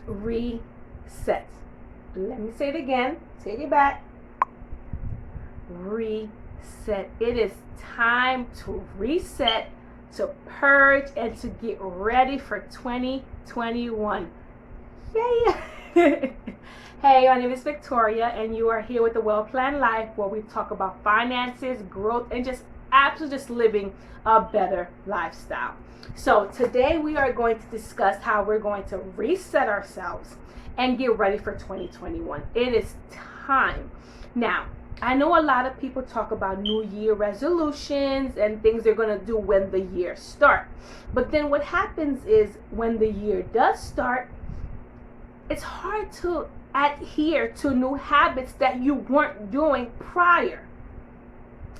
reset. Let me say it again. Take it back. Reset. It is time to reset, to purge, and to get ready for 2021. Yay! Hey, my name is Victoria, and you are here with the Well Planned Life, where we talk about finances, growth, and just absolutely just living a better lifestyle. So today we are going to discuss how we're going to reset ourselves and get ready for 2021. It is time. Now, I know a lot of people talk about New Year resolutions and things they're going to do when the year starts. But then what happens is when the year does start, it's hard to adhere to new habits that you weren't doing prior.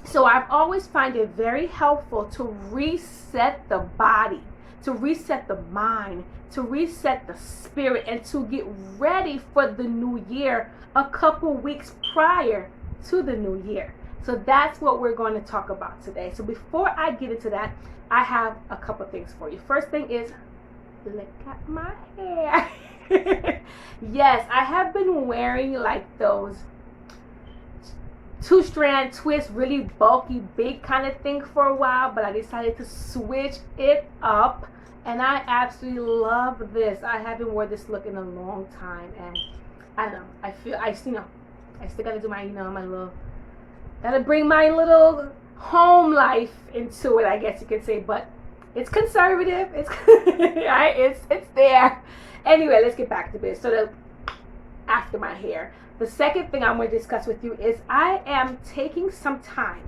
So I've always find it very helpful to reset the body, to reset the mind, to reset the spirit, and to get ready for the new year a couple weeks prior to the new year. So that's what we're going to talk about today. So before I get into that, I have a couple things for you. First thing is, look at my hair. Yes, I have been wearing like those 2-strand twist, really bulky, big kind of thing for a while, but I decided to switch it up, and I absolutely love this. I haven't worn this look in a long time, and I don't know, I still gotta do my, my little, gotta bring my little home life into it, I guess you could say, but it's conservative, it's it's there. Anyway, let's get back to this. So after my hair, the second thing I'm going to discuss with you is I am taking some time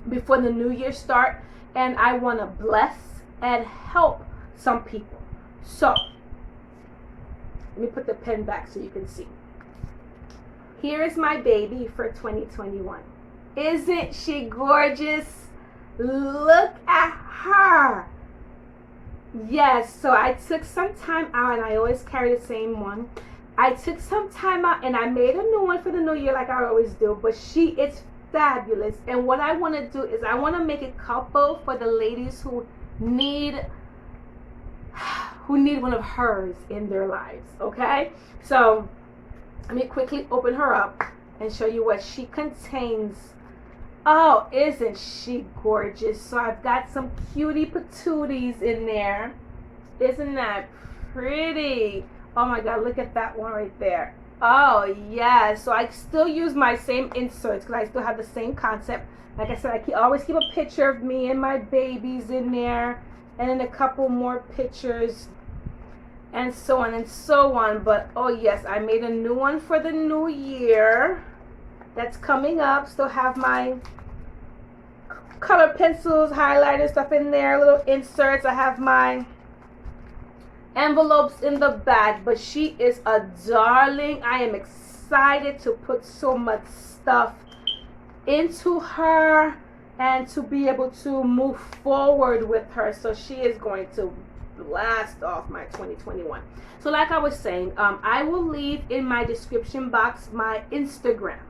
before the new year start, and I want to bless and help some people. So let me put the pen back so you can see. Here is my baby for 2021. Isn't she gorgeous? Look at her. Yes, so I took some time out, and I always carry the same one. I took some time out and I made a new one for the new year like I always do, but she is fabulous. And what I want to do is I want to make a couple for the ladies who need one of hers in their lives, okay? So let me quickly open her up and show you what she contains. Oh, isn't she gorgeous? So I've got some cutie patooties in there. Isn't that pretty? Oh my God, look at that one right there. Oh yeah, so I still use my same inserts because I still have the same concept. Like I said, I always keep a picture of me and my babies in there, and then a couple more pictures, and so on and so on. But oh yes, I made a new one for the new year that's coming up. Still have my color pencils, highlighters, stuff in there, little inserts. I have my envelopes in the back, but she is a darling. I am excited to put so much stuff into her and to be able to move forward with her. So she is going to blast off my 2021. So like I was saying, I will leave in my description box my Instagram.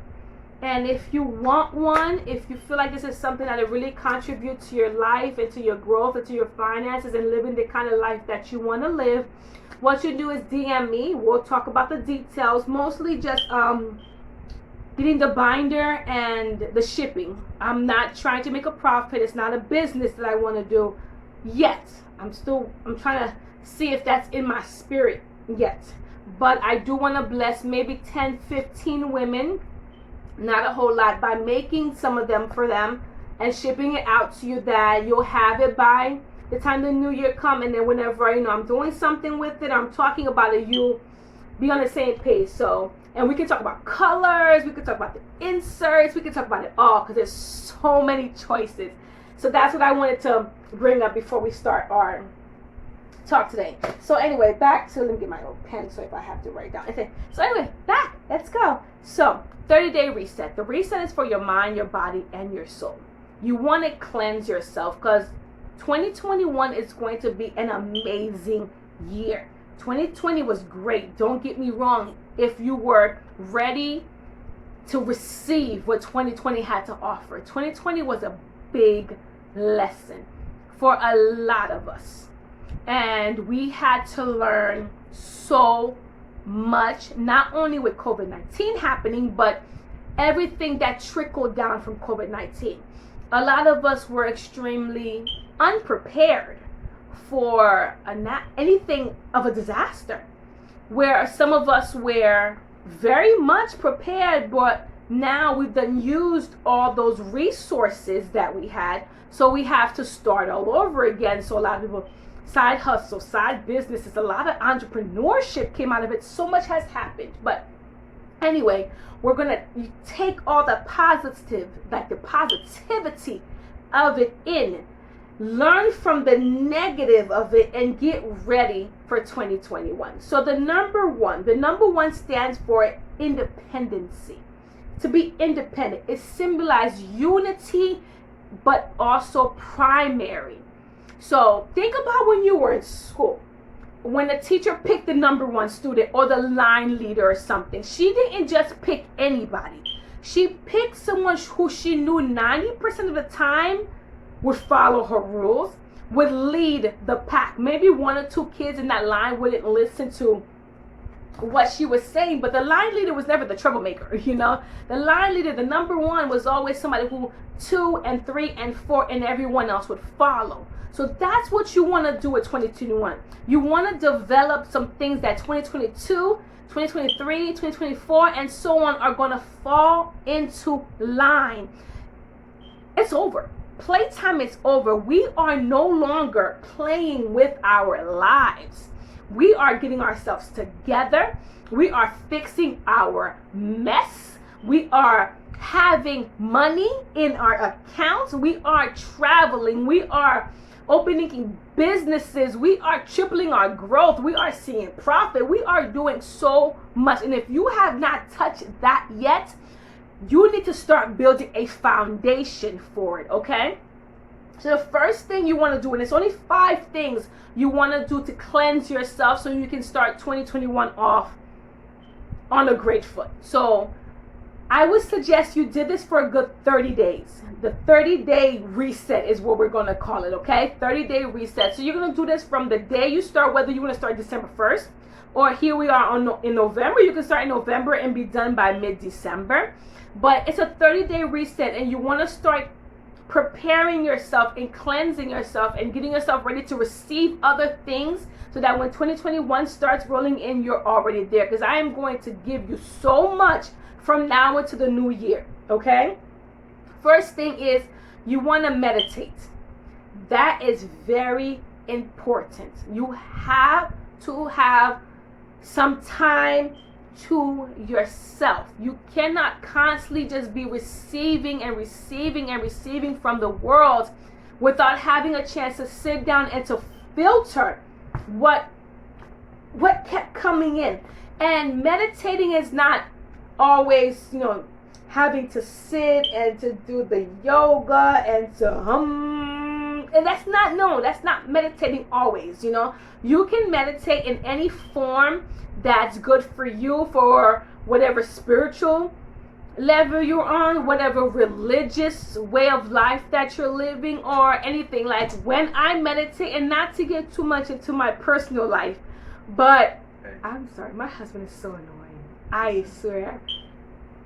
And if you want one, if you feel like this is something that will really contribute to your life and to your growth and to your finances and living the kind of life that you want to live, what you do is DM me. We'll talk about the details, mostly just getting the binder and the shipping. I'm not trying to make a profit. It's not a business that I want to do yet. I'm trying to see if that's in my spirit yet. But I do want to bless maybe 10, 15 women, not a whole lot, by making some of them for them and shipping it out to you, that you'll have it by the time the new year come. And then whenever I'm doing something with it, I'm talking about it, you'll be on the same page. So, and we can talk about colors, we can talk about the inserts, we can talk about it all, because there's so many choices. So that's what I wanted to bring up before we start our talk today. So anyway, back to, let me get my old pen so if I have to write down. Okay. So anyway, back, let's go. So 30-day reset. The reset is for your mind, your body, and your soul. You want to cleanse yourself because 2021 is going to be an amazing year. 2020 was great. Don't get me wrong. If you were ready to receive what 2020 had to offer, 2020 was a big lesson for a lot of us. And we had to learn so much, not only with COVID-19 happening, but everything that trickled down from COVID-19. A lot of us were extremely unprepared for anything of a disaster, where some of us were very much prepared, but now we've done used all those resources that we had, so we have to start all over again. So a lot of people, side hustles, side businesses, a lot of entrepreneurship came out of it. So much has happened. But anyway, we're gonna take all the positive, like the positivity of it in, learn from the negative of it, and get ready for 2021. So the number one stands for independency. To be independent, it symbolizes unity, but also primary. So think about when you were in school, when the teacher picked the number one student or the line leader or something. She didn't just pick anybody. She picked someone who she knew 90% of the time would follow her rules, would lead the pack. Maybe one or two kids in that line wouldn't listen to what she was saying, but the line leader was never the troublemaker, you know. The line leader, the number one, was always somebody who 2 and 3 and 4 and everyone else would follow. So that's what you want to do with 2021. You want to develop some things that 2022, 2023, 2024, and so on are going to fall into line. It's over. Playtime is over. We are no longer playing with our lives. We are getting ourselves together. We are fixing our mess. We are having money in our accounts. We are traveling. We are opening businesses. We are tripling our growth. We are seeing profit. We are doing so much. And if you have not touched that yet, you need to start building a foundation for it, okay? So the first thing you want to do, and it's only 5 things you want to do to cleanse yourself so you can start 2021 off on a great foot. So I would suggest you did this for a good 30 days. The 30-day reset is what we're going to call it, okay? 30-day reset. So you're going to do this from the day you start, whether you want to start December 1st, or here we are in November. You can start in November and be done by mid-December. But it's a 30-day reset, and you want to start preparing yourself and cleansing yourself and getting yourself ready to receive other things, so that when 2021 starts rolling in, you're already there. Because I am going to give you so much from now into the new year, okay? First thing is you want to meditate. That is very important. You have to have some time to yourself. You cannot constantly just be receiving and receiving and receiving from the world without having a chance to sit down and to filter what kept coming in. And meditating is not always, having to sit and to do the yoga and to and that's not meditating always. You can meditate in any form that's good for you, for whatever spiritual level you're on, whatever religious way of life that you're living, or anything. Like when I meditate, and not to get too much into my personal life, but I'm sorry, my husband is so annoying. I swear.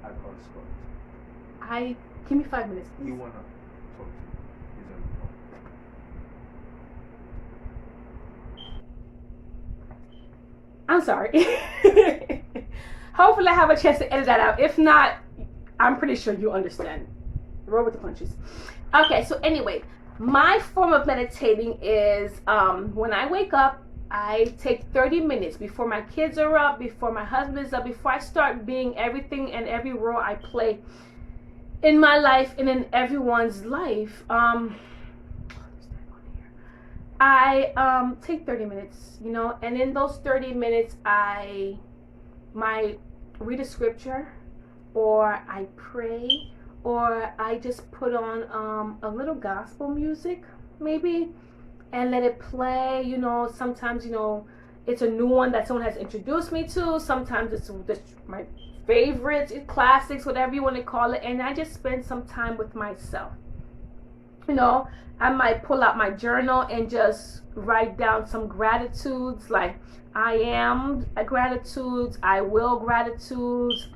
I call Scott. Give me 5 minutes, please. You wanna talk to him? He's on the phone. I'm sorry. Hopefully I have a chance to edit that out. If not, I'm pretty sure you understand. Roll with the punches. Okay, so anyway, my form of meditating is when I wake up, I take 30 minutes before my kids are up, before my husband is up, before I start being everything and every role I play in my life and in everyone's life. I take 30 minutes, and in those 30 minutes I read a scripture, or I pray, or I just put on a little gospel music maybe and let it play. Sometimes it's a new one that someone has introduced me to. Sometimes it's my favorites, classics, whatever you want to call it, and I just spend some time with myself. You know, I might pull out my journal and just write down some gratitudes, like I am gratitudes, I will gratitudes,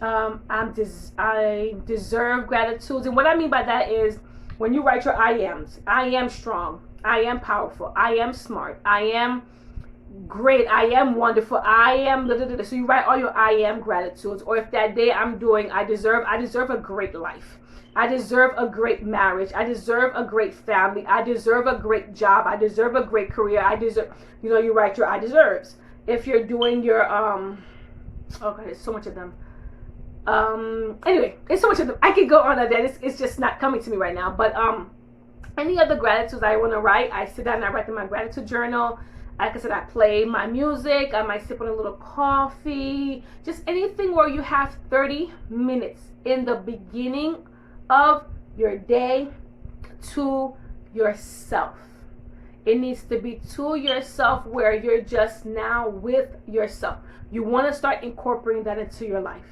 I deserve gratitudes. And what I mean by that is when you write your I ams, I am strong, I am powerful, I am smart, I am great, I am wonderful, I am so you write all your I am gratitudes. Or if that day I'm doing I deserve a great life, I deserve a great marriage, I deserve a great family, I deserve a great job, I deserve a great career, I deserve, you write your I deserves. If you're doing your oh god, there's so much of them. Anyway, it's so much of them. I could go on that. It's just not coming to me right now. But any other gratitudes I want to write, I sit down and I write in my gratitude journal. Like I said, I play my music. I might sip on a little coffee. Just anything where you have 30 minutes in the beginning of your day to yourself. It needs to be to yourself, where you're just now with yourself. You want to start incorporating that into your life.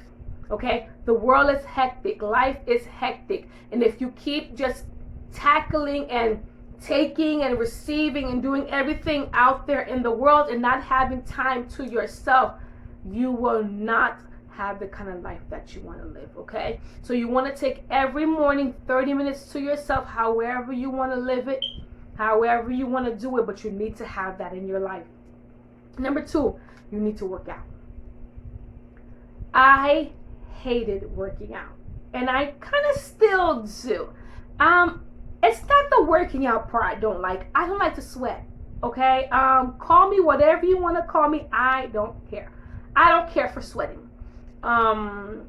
Okay? The world is hectic. Life is hectic. And if you keep just tackling and taking and receiving and doing everything out there in the world and not having time to yourself, you will not have the kind of life that you want to live. Okay? So you want to take every morning 30 minutes to yourself, however you want to live it, however you want to do it, but you need to have that in your life. Number 2, you need to work out. I hated working out, and I kind of still do. It's not the working out part I don't like. I don't like to sweat. Okay? Call me whatever you want to call me. I don't care. I don't care for sweating. I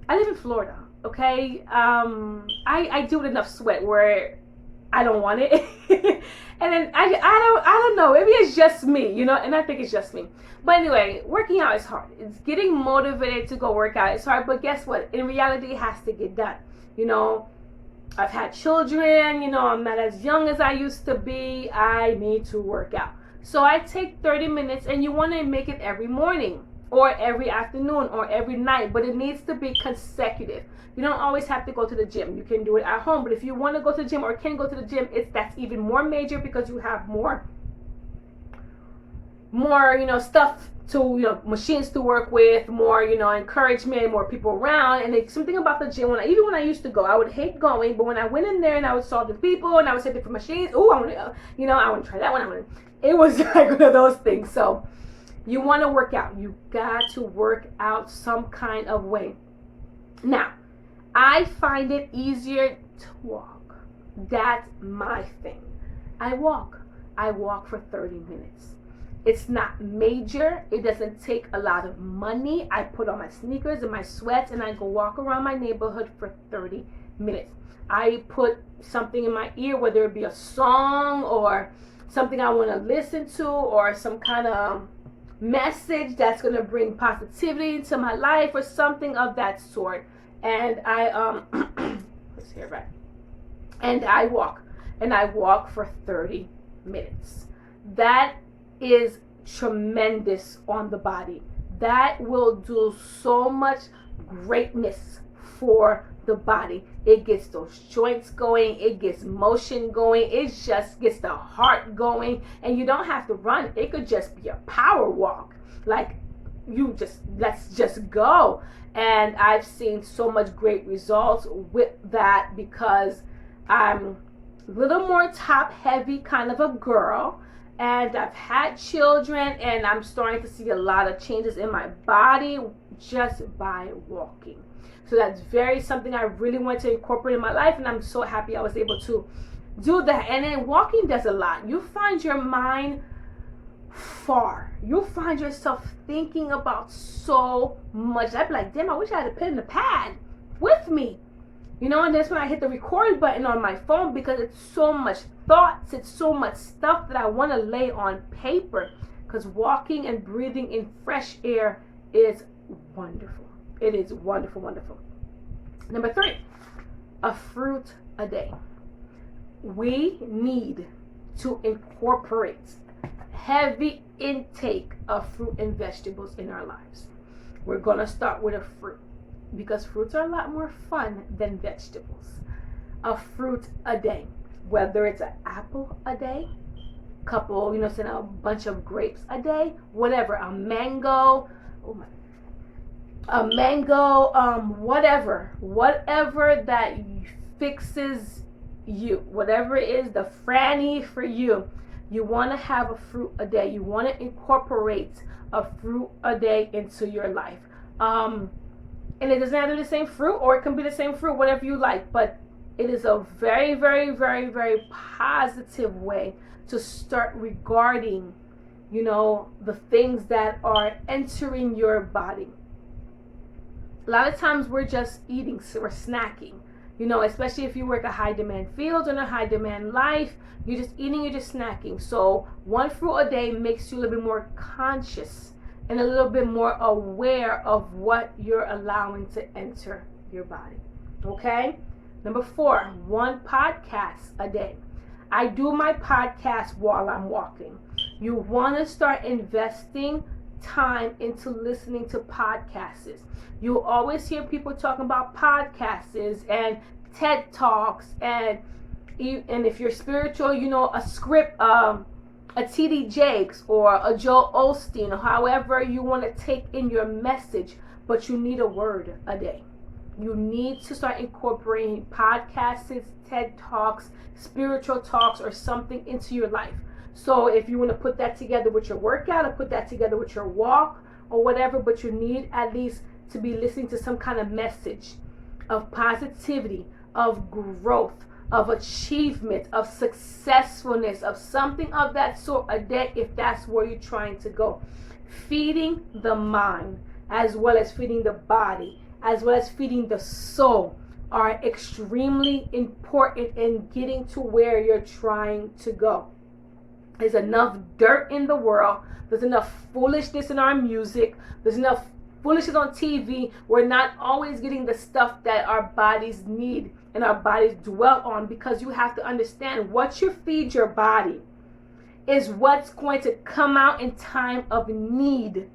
live in Florida. Okay? I do enough sweat where I don't want it. And then I don't know. Maybe it's just me, and I think it's just me. But anyway, working out is hard. It's getting motivated to go work out. It's hard, but guess what? In reality, it has to get done. I've had children, I'm not as young as I used to be. I need to work out. So I take 30 minutes, and you want to make it every morning or every afternoon or every night, but it needs to be consecutive. You don't always have to go to the gym. You can do it at home, but if you want to go to the gym or can go to the gym, that's even more major, because you have more stuff to, machines to work with, more, encouragement, more people around. And it's something about the gym, when I used to go, I would hate going, but when I went in there and I would saw the people and I would see different machines, I want to try that one. It was like one of those things. So you want to work out. You got to work out some kind of way. Now, I find it easier to walk. That's my thing. I walk for 30 minutes. It's not major. It doesn't take a lot of money. I put on my sneakers and my sweats and I go walk around my neighborhood for 30 minutes. I put something in my ear, whether it be a song or something I want to listen to, or some kind of message that's going to bring positivity into my life, or something of that sort. And I let's hear right. And I walk for 30 minutes. That is tremendous on the body. That will do so much greatness for the body. It gets those joints going, it gets motion going, it just gets the heart going. And you don't have to run. It could just be a power walk. Like, let's just go. And I've seen so much great results with that, because I'm a little more top heavy kind of a girl, and I've had children, and I'm starting to see a lot of changes in my body just by walking. So that's something I really want to incorporate in my life, and I'm so happy I was able to do that. And then walking does a lot. You find your mind far. You'll find yourself thinking about so much. I'd be like, damn, I wish I had a pen and a pad with me. And that's when I hit the record button on my phone, because it's so much thoughts, it's so much stuff that I want to lay on paper, because walking and breathing in fresh air is wonderful. It is wonderful, wonderful. Number 3, a fruit a day. We need to incorporate heavy intake of fruit and vegetables in our lives. We're going to start with a fruit, because fruits are a lot more fun than vegetables. a fruit a day, whether it's an apple a day, couple, saying a bunch of grapes a day, whatever, a mango, whatever that fixes you, whatever is the franny for you. You want to have a fruit a day. You want to incorporate a fruit a day into your life. And it doesn't have to be the same fruit, or it can be the same fruit, whatever you like. But it is a very, very, very, very positive way to start regarding, the things that are entering your body. A lot of times we're just eating, so we're snacking. Especially if you work a high demand field and a high demand life, you're just eating, you're just snacking. So one fruit a day makes you a little bit more conscious and a little bit more aware of what you're allowing to enter your body. Okay? Number 4, one podcast a day. I do my podcast while I'm walking. You want to start investing time into listening to podcasts. You always hear people talking about podcasts and TED Talks, and if you're spiritual, a script, a T.D. Jakes or a Joel Osteen, or however you want to take in your message, but you need a word a day. You need to start incorporating podcasts, TED Talks, spiritual talks, or something into your life. So if you want to put that together with your workout, or put that together with your walk or whatever, but you need at least to be listening to some kind of message of positivity, of growth, of achievement, of successfulness, of something of that sort a day, if that's where you're trying to go. Feeding the mind, as well as feeding the body, as well as feeding the soul, are extremely important in getting to where you're trying to go. There's enough dirt in the world. There's enough foolishness in our music. There's enough foolishness on TV. We're not always getting the stuff that our bodies need and our bodies dwell on, because you have to understand what you feed your body is what's going to come out in time of need.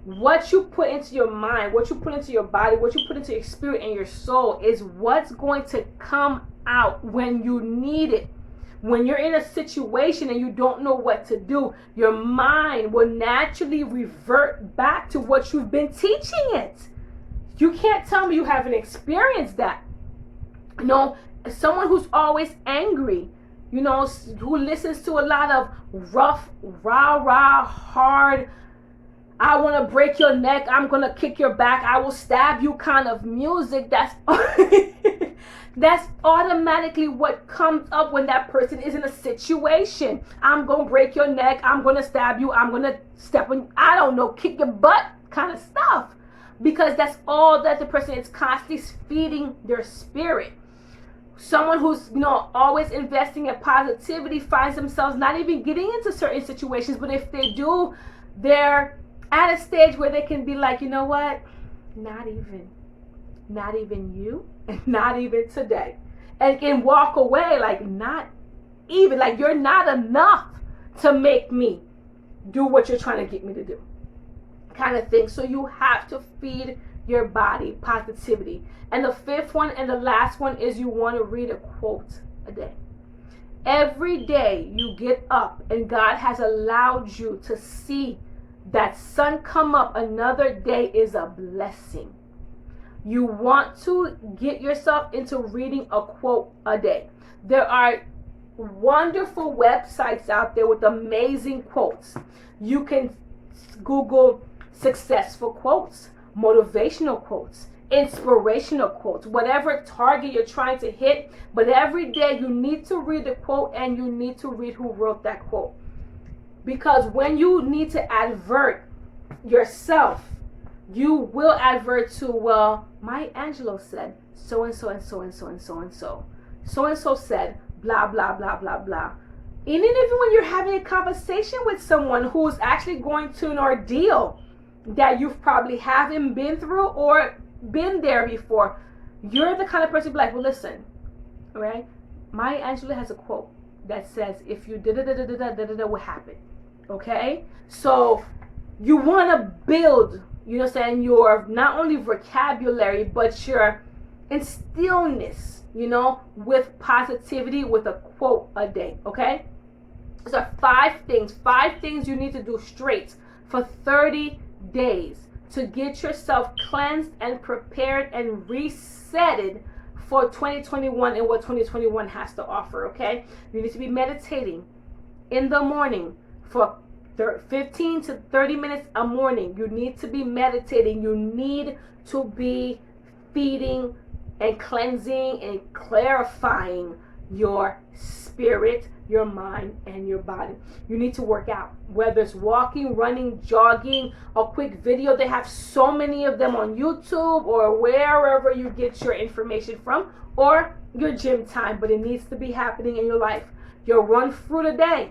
What you put into your mind, what you put into your body, what you put into your spirit and your soul is what's going to come out when you need it. When you're in a situation and you don't know what to do, your mind will naturally revert back to what you've been teaching it. You can't tell me you haven't experienced that. Someone who's always angry, who listens to a lot of rough, rah, hard, I want to break your neck, I'm going to kick your back, I will stab you kind of music, that's automatically what comes up when that person is in a situation. I'm going to break your neck, I'm going to stab you, I'm going to step on, I don't know, kick your butt kind of stuff. Because that's all that the person is constantly feeding their spirit. Someone who's, always investing in positivity finds themselves not even getting into certain situations, but if they do, they're at a stage where they can be like, you know what? Not even you, and not even today. And can walk away like, not even, like you're not enough to make me do what you're trying to get me to do. Kind of thing. So you have to feed your body positivity. And the 5th one and the last one is you want to read a quote a day. Every day you get up and God has allowed you to see that sun come up another day is a blessing. You want to get yourself into reading a quote a day. There are wonderful websites out there with amazing quotes. You can Google successful quotes, motivational quotes, inspirational quotes, whatever target you're trying to hit. But every day you need to read the quote, and you need to read who wrote that quote. Because when you need to advert yourself, you will advert to, well, Maya Angelou said so and so and so and so and so and so. So and so said blah blah blah blah blah. And even when you're having a conversation with someone who's actually going through an ordeal that you've probably haven't been through or been there before, you're the kind of person to be like, well, listen, all right, Maya Angelou has a quote that says, if you da-da-da-da-da-da-da-da, what happened? Okay? So you want to build, your not only vocabulary, but your in stillness, with positivity, with a quote a day, okay? So 5 things you need to do straight for 30 days to get yourself cleansed and prepared and resetted for 2021 and what 2021 has to offer, okay? You need to be meditating in the morning for 15 to 30 minutes a morning. You need to be meditating. You need to be feeding and cleansing and clarifying your spirit, your mind, and your body. You need to work out, whether it's walking, running, jogging, a quick video. They have so many of them on YouTube or wherever you get your information from, or your gym time, but it needs to be happening in your life. Your 1 fruit a day.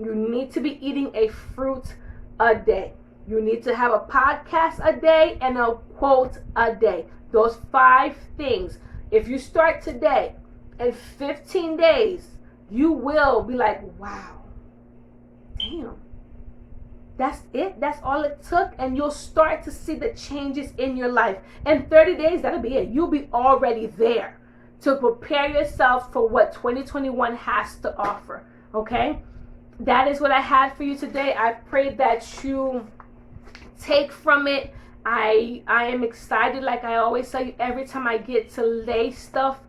You need to be eating a fruit a day. You need to have a podcast a day and a quote a day. Those 5 things. If you start today, in 15 days, you will be like, wow, damn, that's it? That's all it took? And you'll start to see the changes in your life. In 30 days, that'll be it. You'll be already there to prepare yourself for what 2021 has to offer, okay? That is what I had for you today. I pray that you take from it. I am excited, like I always say, every time I get to lay stuff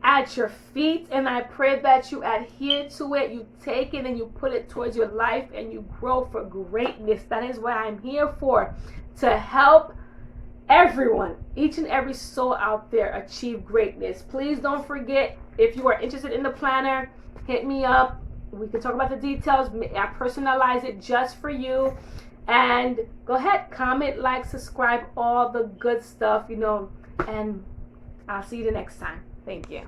at your feet, and I pray that you adhere to it, you take it and you put it towards your life and you grow for greatness. That is what I'm here for, to help everyone, each and every soul out there achieve greatness. Please don't forget, if you are interested in the planner, hit me up. We can talk about the details. I personalize it just for you. And go ahead, comment, like, subscribe, all the good stuff, and I'll see you the next time. Thank you.